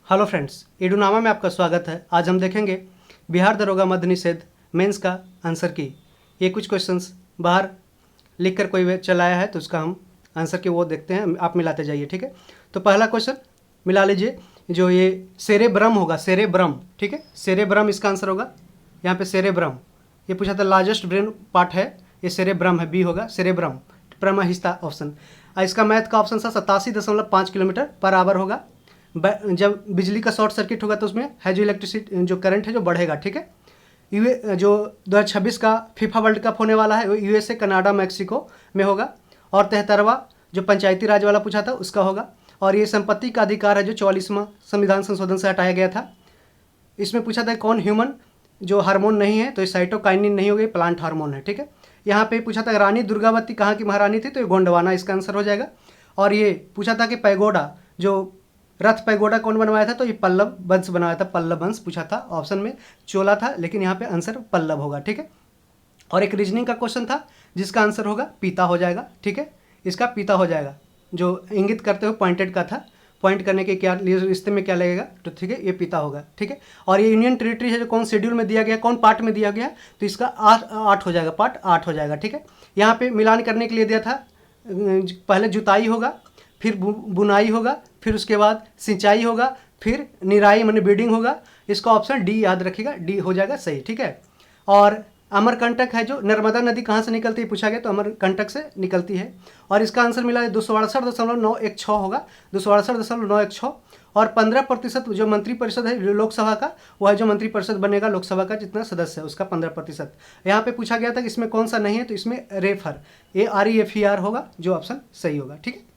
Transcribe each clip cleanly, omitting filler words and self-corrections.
Hello friends, ईडूनामा में आपका स्वागत है। आज हम देखेंगे बिहार दरोगा मद्य निषेध मेंस का आंसर की। ये कुछ क्वेश्चंस बाहर लिख कर कोई चलाया है तो उसका हम आंसर की वो देखते हैं, आप मिलाते जाइए, ठीक है। तो पहला क्वेश्चन मिला लीजिए, जो ये सेरेब्रम होगा, सेरेब्रम, ठीक है, सेरेब्रम इसका आंसर होगा। यहाँ पे सेरेब्रम ये पूछा था, लार्जेस्ट ब्रेन पार्ट है, ये सेरेब्रम है, बी होगा सेरेब्रम, प्रमा हिस्सा ऑप्शन। इसका मैथ का ऑप्शन था 87.5 किलोमीटर पर आवर होगा। जब बिजली का शॉर्ट सर्किट होगा तो उसमें है जो इलेक्ट्रिसिटी जो करंट है जो बढ़ेगा, ठीक है। जो 2026 का फीफा वर्ल्ड कप होने वाला है वो यूएसए, कनाडा, मैक्सिको में होगा। और 73वां जो पंचायती राज वाला पूछा था उसका होगा। और ये संपत्ति का अधिकार है जो 44वां संविधान संशोधन से हटाया गया था। इसमें पूछा था कौन ह्यूमन जो हार्मोन नहीं है, तो ये साइटोकाइनिन नहीं हो गई, प्लांट हार्मोन है, ठीक है। यहाँ पे पूछा था रानी दुर्गावती कहाँ की महारानी थी, तो ये गोंडवाना इसका आंसर हो जाएगा। और ये पूछा था कि पैगोडा जो रथ पैगोडा कौन बनवाया था, तो ये पल्लव वंश बनवाया था, पल्लव वंश पूछा था। ऑप्शन में चोला था लेकिन यहाँ पे आंसर पल्लव होगा, ठीक है। और एक रीजनिंग का क्वेश्चन था जिसका आंसर होगा पीता हो जाएगा, ठीक है, इसका पीता हो जाएगा, जो इंगित करते हुए पॉइंटेड का था, पॉइंट करने के क्या रिश्ते में क्या लगेगा, तो ठीक है ये पीता होगा, ठीक है। और ये यूनियन टेरिटरी है जो कौन शेड्यूल में दिया गया, कौन पार्ट में दिया गया, तो इसका आठ हो जाएगा, पार्ट 8 हो जाएगा, ठीक है। यहाँ पे मिलान करने के लिए दिया था, पहले जुताई होगा, फिर बुनाई होगा, फिर उसके बाद सिंचाई होगा, फिर निराई माने ब्रीडिंग होगा। इसका ऑप्शन डी याद रखिएगा, डी हो जाएगा सही, ठीक है। और अमरकंटक है जो नर्मदा नदी कहाँ से निकलती है पूछा गया, तो अमरकंटक से निकलती है। और इसका आंसर मिला है 268.916 होगा, 268.916। और 15% जो मंत्रिपरिषद है लोकसभा का, वह है जो मंत्रिपरिषद बनेगा लोकसभा का जितना सदस्य है उसका 15%। यहाँ पे पूछा गया था कि इसमें कौन सा नहीं है, तो इसमें रेफर AREFER होगा जो ऑप्शन सही होगा, ठीक है।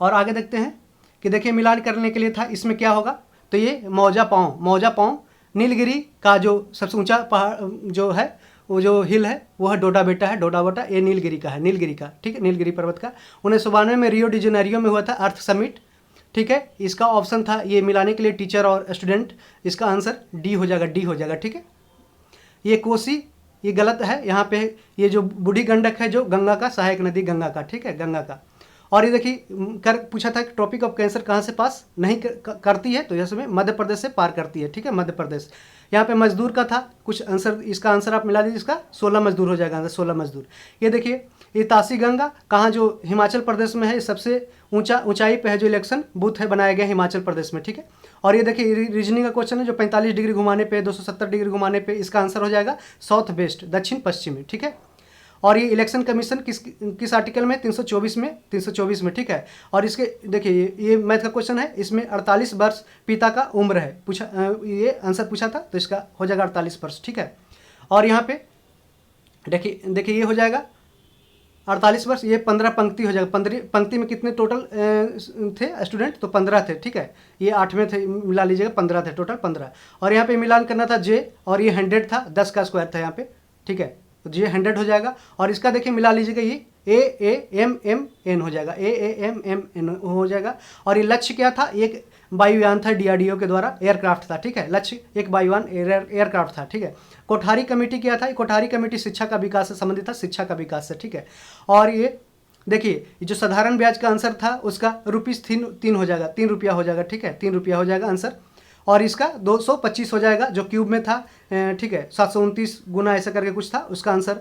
और आगे देखते हैं कि देखिए मिलान करने के लिए था, इसमें क्या होगा, तो ये मौजा पाँव नीलगिरी का जो सबसे ऊंचा पहाड़ जो है, वो जो हिल है वो है डोडा बेटा है, डोडा बेटा ये नीलगिरी का है, नीलगिरी का, ठीक है, नीलगिरी पर्वत का। 1992 में रियो डी जेनेरियो में हुआ था अर्थ समिट, ठीक है। इसका ऑप्शन था ये मिलाने के लिए टीचर और स्टूडेंट, इसका आंसर डी हो जाएगा, डी हो जाएगा, ठीक है। ये कोसी ये गलत है, यहाँ पे ये जो बूढ़ी गंडक है जो गंगा का सहायक नदी, गंगा का, ठीक है, गंगा का। और ये देखिए पूछा था कि ट्रॉपिक ऑफ कैंसर कहाँ से पास नहीं करती है, तो इसमें मध्य प्रदेश से पार करती है, ठीक है, मध्य प्रदेश। यहाँ पे मजदूर का था कुछ आंसर, इसका आंसर आप मिला दीजिए, इसका 16 मजदूर हो जाएगा, 16 मजदूर। ये देखिए ये तासी गंगा कहाँ जो हिमाचल प्रदेश में है, सबसे ऊंचाई पे है जो इलेक्शन बूथ है बनाया गया हिमाचल प्रदेश में, ठीक है। और ये देखिए रीजनिंग का क्वेश्चन है जो 45 डिग्री घुमाने पे, 270 डिग्री घुमाने पे, इसका आंसर हो जाएगा साउथ वेस्ट, दक्षिण पश्चिमी, ठीक है। और ये इलेक्शन कमीशन किस आर्टिकल में, 324 में, 324 में, ठीक है। और इसके देखिए ये मैथ का क्वेश्चन है, इसमें 48 वर्ष पिता का उम्र है, पूछा ये आंसर पूछा था, तो इसका हो जाएगा 48 वर्ष, ठीक है। और यहाँ पे देखिए ये हो जाएगा 48 वर्ष, ये 15 पंक्ति हो जाएगा, 15 पंक्ति में कितने टोटल थे स्टूडेंट, तो 15 थे, ठीक है। ये 8वें थे, मिला लीजिएगा, 15 थे टोटल, 15। और यहाँ पे मिलान करना था जे, और ये 100 था, 10 का स्क्वायर था यहाँ पे, ठीक है, तो ये 100 हो जाएगा। और इसका देखिए मिला लीजिएगा, ये AAMMN हो जाएगा, AAMMN हो जाएगा। और ये लक्ष्य क्या था, एक वायुयान था DRDO के द्वारा, एयरक्राफ्ट था, ठीक है, लक्ष्य एक वायुयान एयरक्राफ्ट था, ठीक है। कोठारी कमेटी क्या था, कोठारी कमेटी शिक्षा का विकास से संबंधित था, शिक्षा का विकास से, ठीक है। और ये देखिए जो साधारण ब्याज का आंसर था उसका ₹3 हो जाएगा, 3 रुपया हो जाएगा, ठीक है, 3 रुपया हो जाएगा आंसर। और इसका 225 हो जाएगा जो क्यूब में था, ठीक है, 729 गुना ऐसा करके कुछ था, उसका आंसर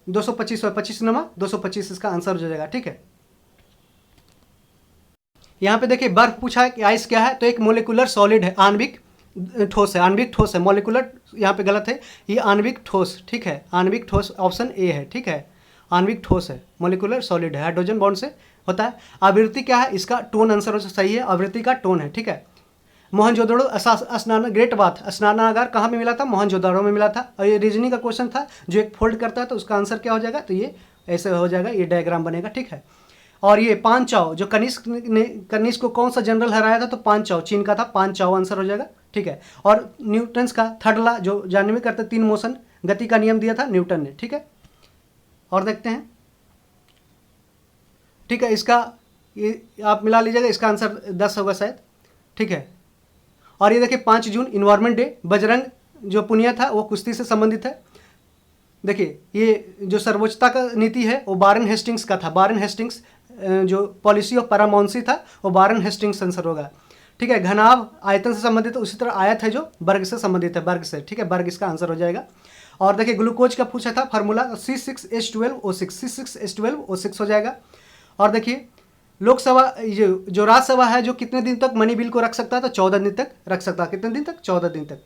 225 25 नमा 225 इसका आंसर हो जाएगा, ठीक है। यहाँ पे देखिए बर्फ पूछा है कि आइस क्या है, तो एक मोलिकुलर सॉलिड है, आणविक ठोस है, आणविक ठोस है, मोलिकुलर यहाँ पे गलत है, ये आणविक ठोस, ठीक है, आणविक ठोस ऑप्शन ए है, ठीक है, आणविक ठोस है, मोलिकुलर सॉलिड है, हाइड्रोजन बॉन्ड से होता है। आवृत्ति क्या है, इसका टोन आंसर सही है, आवृत्ति का टोन है, ठीक है। मोहनजोदड़ो स्नान ग्रेट बात स्नानागार कहाँ में मिला था, मोहनजोदड़ो में मिला था। और ये रीजनिंग का क्वेश्चन था जो एक फोल्ड करता है तो उसका आंसर क्या हो जाएगा, तो ये ऐसे हो जाएगा, ये डायग्राम बनेगा, ठीक है। और ये पांचाओ जो कनिष्क को कौन सा जनरल हराया था, तो पांचाओ चीन का था, पांचाओ आंसर हो जाएगा, ठीक है। और न्यूटन्स का थर्ड लॉ जो जानने में करते 3 मोशन गति का नियम दिया था न्यूटन ने, ठीक है। और देखते हैं, ठीक है, इसका ये आप मिला लीजिएगा, इसका आंसर 10 होगा शायद, ठीक है। और ये देखिए 5 जून इन्वायरमेंट डे, बजरंग जो पुनिया था वो कुश्ती से संबंधित है। देखिए ये जो सर्वोच्चता का नीति है वो वारेन हेस्टिंग्स का था, वारेन हेस्टिंग्स जो पॉलिसी ऑफ पैरामाउंसी था वो वारन हेस्टिंग्स आंसर होगा। ठीक है, घनाभ आयतन से संबंधित, उसी तरह आयत है जो वर्ग से संबंधित है, वर्ग से। ठीक है, वर्ग इसका आंसर हो जाएगा। और देखिए ग्लूकोज का पूछा था फार्मूला C6H12O6, C6H12O6 हो जाएगा। और देखिए लोकसभा जो राज्यसभा है जो कितने दिन तक मनी बिल को रख सकता है, तो 14 दिन तक रख सकता है। कितने दिन तक? 14 दिन तक।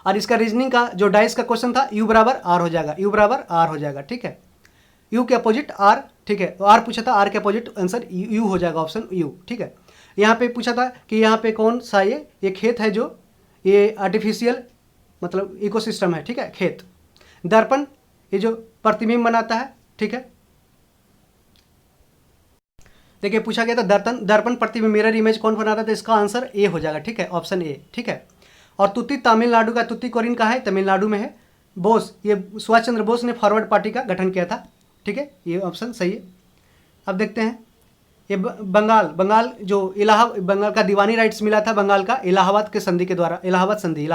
और इसका रीजनिंग का जो डाइस का क्वेश्चन था, U बराबर R हो जाएगा, U बराबर R हो जाएगा। ठीक है, U के अपोजिट R। ठीक है, R पूछा था, R के अपोजिट आंसर U हो जाएगा, ऑप्शन U। ठीक है, यहाँ पे पूछा था कि यहाँ पे कौन सा ये खेत है जो ये आर्टिफिशियल मतलब इकोसिस्टम है। ठीक है, खेत। दर्पण ये जो प्रतिबिंब बनाता है। ठीक है, देखिए पूछा गया था दर्पण प्रतिबिंब मिरर इमेज कौन बनाता है, तो इसका आंसर ए हो जाएगा। ठीक है, ऑप्शन ए। ठीक है, और तुत्ती तमिलनाडु का, तुत्तीकोरिन का है, तमिलनाडु में है। बोस, ये सुभाष चंद्र बोस ने फॉरवर्ड पार्टी का गठन किया था। ठीक है, ये ऑप्शन सही है। अब देखते हैं ये बंगाल जो बंगाल का दीवानी राइट्स मिला था बंगाल का इलाहाबाद के संधि के द्वारा। इलाहाबाद संधि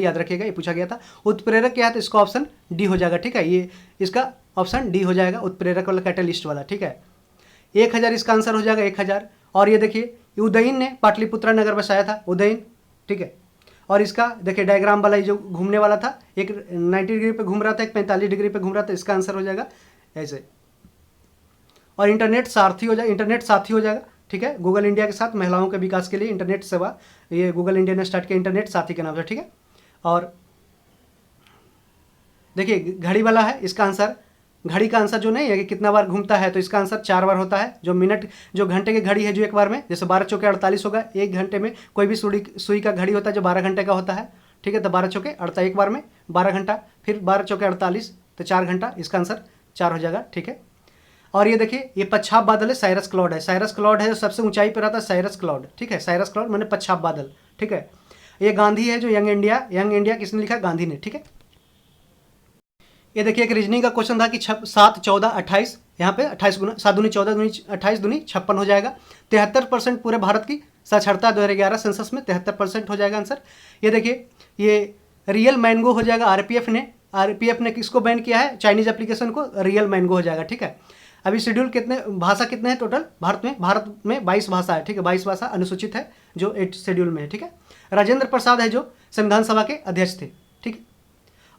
याद रखिएगा, ये पूछा गया था। उत्प्रेरक क्या है, तो इसका ऑप्शन डी हो जाएगा। ठीक है, ये इसका ऑप्शन डी हो जाएगा, उत्प्रेरक वाला, कैटलिस्ट वाला। ठीक है, 1000 इसका आंसर हो जाएगा, 1000। और ये देखिए उदयन ने पाटलिपुत्रा नगर बसाया था, उदयन। ठीक है, और इसका देखिए डायग्राम वाला जो घूमने वाला था, एक 90 डिग्री पे घूम रहा था, एक 45 डिग्री पे घूम रहा था, इसका आंसर हो जाएगा ऐसे। और इंटरनेट सारथी हो जाएगा। ठीक है, गूगल इंडिया के साथ महिलाओं के विकास के लिए इंटरनेट सेवा, ये गूगल इंडिया ने स्टार्ट किया इंटरनेट साथी के नाम से। ठीक है, और देखिए घड़ी वाला है, इसका आंसर, घड़ी का आंसर जो नहीं है कि कितना बार घूमता है, तो इसका आंसर 4 बार होता है। जो घंटे की घड़ी है जो एक बार में, जैसे 12 चौके 48 होगा, एक घंटे में कोई भी सुई का घड़ी होता है जो 12 घंटे का होता है। ठीक है, तो 12 चौके 48, एक बार में 12 घंटा, फिर 12 चौके 48, तो 4 घंटा, इसका आंसर 4 हो जाएगा। ठीक है, और ये देखिए ये पच्छाप बादल है, साइरस क्लाउड है। साइरस क्लाउड है जो सबसे ऊंचाई पर रहता है, साइरस क्लाउड। ठीक है, साइरस क्लाउड माने पच्छाप बादल। ठीक है, ये गांधी है जो यंग इंडिया किसने लिखा? गांधी ने। ठीक है, ये देखिए एक रीजनिंग का क्वेश्चन था कि 7, 14, 28, यहाँ पे 28 गुना 7 दूनी 14 दूनी 28 दूनी 56 हो जाएगा। 73% पूरे भारत की साक्षरता 2011 सेंसस में 73% हो जाएगा आंसर। ये देखिए ये रियल मैंगो हो जाएगा। आरपीएफ ने किसको बैन किया है? चाइनीज एप्लीकेशन को, रियल मैंगो हो जाएगा। ठीक है, अभी शेड्यूल भाषा कितने हैं टोटल भारत में 22 भाषा है। ठीक है, 22 भाषा अनुसूचित है जो 8 शेड्यूल में है। ठीक है, राजेंद्र प्रसाद है जो संविधान सभा के अध्यक्ष थे। ठीक है,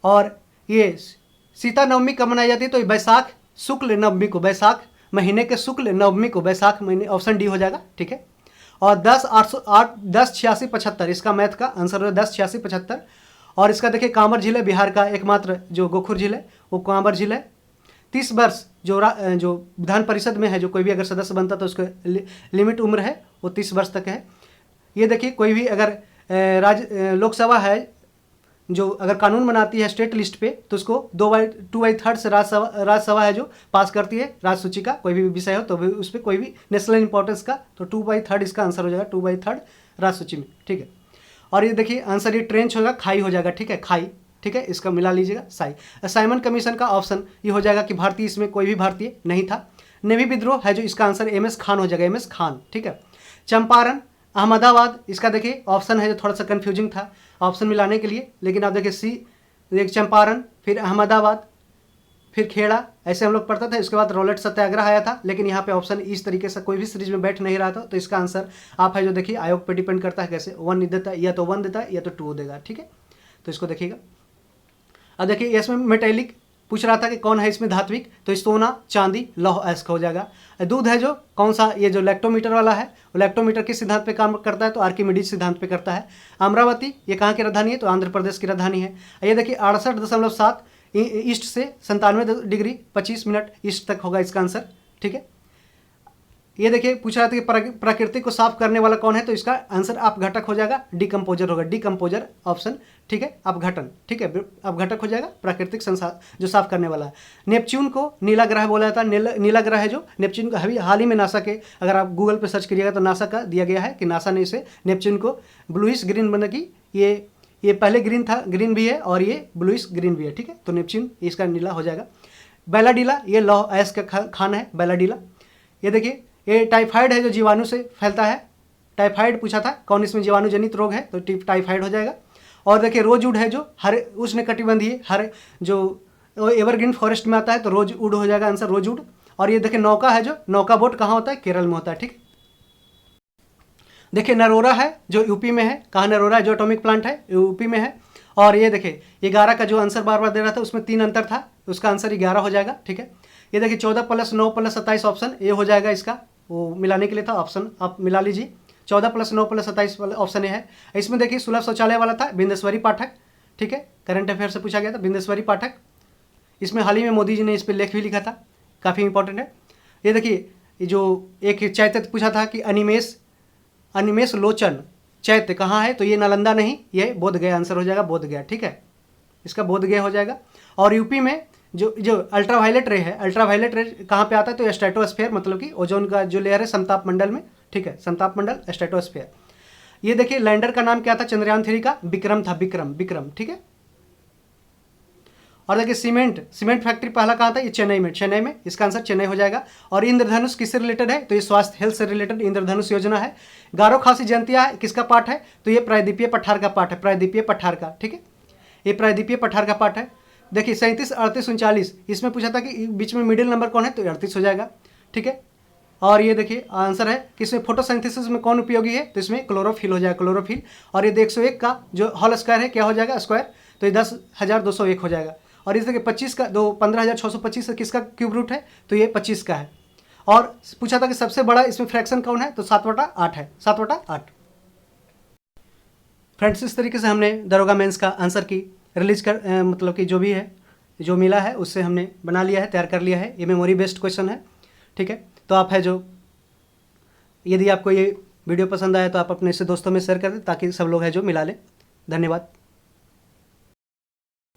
और ये सीता नवमी कब मनाई जाती है? तो बैसाख शुक्ल नवमी को, बैसाख महीने के शुक्ल नवमी को, बैसाख महीने, ऑप्शन डी हो जाएगा। ठीक है, और 10/86/75 इसका मैथ का आंसर है, 10/86/75। और इसका देखिए कांवर झील है, बिहार का एकमात्र जो गोखुर झील है वो कांवर झील है। 30 वर्ष जो विधान परिषद में है, जो कोई भी अगर सदस्य बनता तो उसका लिमिट उम्र है वो 30 वर्ष तक है। ये देखिए कोई भी अगर लोकसभा है जो अगर कानून बनाती है स्टेट लिस्ट पे, तो उसको 2/3 से राज्यसभा है जो पास करती है राज्य सूची का कोई भी विषय हो, तो भी उस पर कोई भी नेशनल इंपॉर्टेंस का, तो 2/3 इसका आंसर हो जाएगा, 2/3 राज्य सूची में। ठीक है, और ये देखिए आंसर ये ट्रेंच होगा, खाई हो जाएगा। ठीक है, खाई। ठीक है, इसका मिला लीजिएगा, साई। साइमन कमीशन का ऑप्शन ये हो जाएगा कि भारतीय, इसमें कोई भी भारतीय नहीं था। नेवी विद्रोह है जो, इसका आंसर MS खान हो जाएगा, MS खान। ठीक है, चंपारण, अहमदाबाद, इसका देखिए ऑप्शन है जो थोड़ा सा कंफ्यूजिंग था ऑप्शन मिलाने के लिए, लेकिन आप देखिए चंपारण, फिर अहमदाबाद, फिर खेड़ा, ऐसे हम लोग पढ़ते थे। उसके बाद रॉलेट सत्याग्रह आया था, लेकिन यहाँ पे ऑप्शन इस तरीके से कोई भी सीरीज में बैठ नहीं रहा था, तो इसका आंसर आप है जो देखिए आयोग पे डिपेंड करता है कैसे 1 देता है, या तो 1 देता है या तो 2 देगा। ठीक है, तो इसको देखिएगा। अब देखिए इसमें मेटेलिक पूछ रहा था कि कौन है इसमें धात्विक, तो सोना, चांदी, लौह अयस्क हो जाएगा। दूध है जो कौन सा, ये जो लैक्टोमीटर वाला है, वो लैक्टोमीटर किस सिद्धांत पे काम करता है? तो आर्किमिडीज सिद्धांत पे करता है। अमरावती ये कहाँ की राजधानी है? तो आंध्र प्रदेश की राजधानी है। ये देखिए 68.7 ईस्ट से 97 डिग्री 25 मिनट ईस्ट तक होगा इसका आंसर। ठीक है, ये देखिए पूछ रहा था कि प्रकृति को साफ करने वाला कौन है? तो इसका आंसर अपघटक हो जाएगा, डिकम्पोजर होगा, डिकम्पोजर ऑप्शन। ठीक है, अपघटन। ठीक है, अपघटक हो जाएगा, प्राकृतिक संसाधन जो साफ करने वाला है। नेपच्यून को नीला ग्रह बोला जाता है। नीला ग्रह है जो नेपच्यून का, अभी हाल ही में नासा के, अगर आप गूगल पर सर्च करिएगा तो नासा का दिया गया है कि नासा ने इसे नेपच्यून को ब्लूइश ग्रीन बना की, ये पहले ग्रीन था, ग्रीन भी है और ये ब्लूइश ग्रीन भी है। ठीक है, तो नेपच्यून इसका नीला हो जाएगा। बैलाडीला ये लौह अयस्क का खान है, बैलाडीला। ये देखिए ये टाइफाइड है जो जीवाणु से फैलता है। टाइफाइड पूछा था कौन इसमें जीवाणु जनित रोग है, तो टाइफाइड हो जाएगा। और देखिए रोजवुड है जो हरे उष्णकटिबंधीय, हरे जो एवरग्रीन फॉरेस्ट में आता है, तो रोजवुड हो जाएगा आंसर, रोजवुड। और ये देखिए नौका है, जो नौका बोट कहाँ होता है, केरल में होता है, ठीक। देखिए नरोरा है जो यूपी में है, कहाँ नरोरा है जो एटॉमिक प्लांट है, यूपी में है। और ये देखिए 11 का जो आंसर बार बार दे रहा था उसमें 3 अंतर था, उसका आंसर 11 हो जाएगा, ठीक है। ये देखिए 14 + 9 + 27 ऑप्शन ये हो जाएगा, इसका वो मिलाने के लिए था ऑप्शन, आप मिला लीजिए। 14 + 9 + 27 वाला ऑप्शन ये है। इसमें देखिए सुलभ शौचालय वाला था बिंदेश्वरी पाठक, ठीक है, करंट अफेयर से पूछा गया था, बिंदेश्वरी पाठक। इसमें हाल ही में मोदी जी ने इस पर लेख भी लिखा था, काफ़ी इंपॉर्टेंट है। ये देखिए जो एक चैत्य पूछा था कि अनिमेष लोचन चैत्य कहाँ है, तो ये नालंदा नहीं, ये बोधगया आंसर हो जाएगा, बोधगया, ठीक है, इसका बोधगया हो जाएगा। और यूपी में जो अल्ट्रावायलेट रे है, अल्ट्रावायलेट रे कहाँ पे आता है, तो स्ट्रेटोस्फेयर, मतलब कि ओजोन का जो लेयर है समताप मंडल में, ठीक है, समताप मंडल स्ट्रेटोस्फेयर। ये देखिए लैंडर का नाम क्या था चंद्रयान 3 का, विक्रम था, विक्रम, ठीक है। और देखिए सीमेंट फैक्ट्री पहला कहाँ था, ये चेन्नई में, इसका आंसर चेन्नई हो जाएगा। और इंद्रधनुष किससे रिलेटेड है, तो ये स्वास्थ्य हेल्थ से रिलेटेड इंद्रधनुष योजना है। गारो खासी जयंतिया है, किसका पाठ है, तो ये प्रायद्वीपीय पठार का पाठ है, प्रायद्वीपीय पठार का, ठीक है, ये प्रायद्वीपीय पठार का पाठ है। देखिए 37, 38, 39 इसमें पूछा था कि बीच में मिडिल नंबर कौन है, तो 38 हो जाएगा, ठीक है। और ये देखिए आंसर है कि इसमें फोटोसिंथेसिस में कौन उपयोगी है, तो इसमें क्लोरोफिल हो जाएगा, क्लोरोफिल। और ये 101 का जो होल स्क्वायर है क्या हो जाएगा, स्क्वायर, तो ये 10,201 हो जाएगा। और इस देखिए 25 का 15,625 किसका क्यूब रूट है, तो ये 25 का है। और पूछा था कि सबसे बड़ा इसमें फ्रैक्शन कौन है, तो 7/8 है, 7/8। फ्रेंड्स इस तरीके से हमने दरोगा मेंस का आंसर की रिलीज कर मतलब कि जो भी है, जो मिला है उससे हमने बना लिया है, तैयार कर लिया है। ये मेमोरी बेस्ड क्वेश्चन है, ठीक है। तो आप है जो, यदि आपको ये वीडियो पसंद आया तो आप अपने से दोस्तों में शेयर कर दें ताकि सब लोग है जो मिला लें। धन्यवाद।